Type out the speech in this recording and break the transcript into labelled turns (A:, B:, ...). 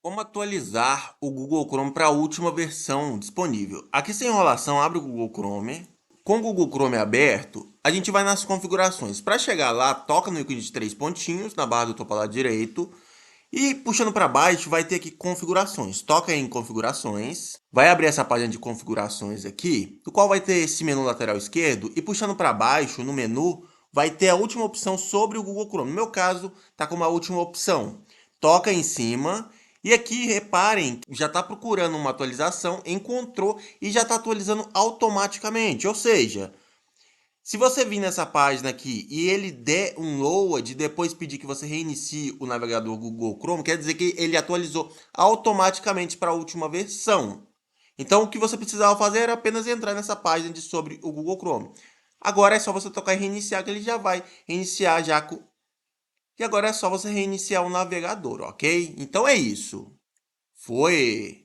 A: Como atualizar o Google Chrome para a última versão disponível? Aqui sem enrolação, abre o Google Chrome. Com o Google Chrome aberto, a gente vai nas configurações. Para chegar lá, toca no ícone de 3 pontinhos na barra do topo lado direito. E puxando para baixo, vai ter aqui configurações. Toca em configurações. Vai abrir essa página de configurações aqui, do qual vai ter esse menu lateral esquerdo. E puxando para baixo, no menu, vai ter a última opção sobre o Google Chrome. No meu caso, está como a última opção. Toca em cima. E aqui, reparem, já está procurando uma atualização, encontrou e já está atualizando automaticamente. Ou seja, se você vir nessa página aqui e ele der um load e depois pedir que você reinicie o navegador Google Chrome, quer dizer que ele atualizou automaticamente para a última versão. Então, o que você precisava fazer era apenas entrar nessa página de sobre o Google Chrome. Agora é só você tocar em reiniciar, que ele já vai reiniciar já com... E agora é só você reiniciar o navegador, ok? Então é isso. Foi!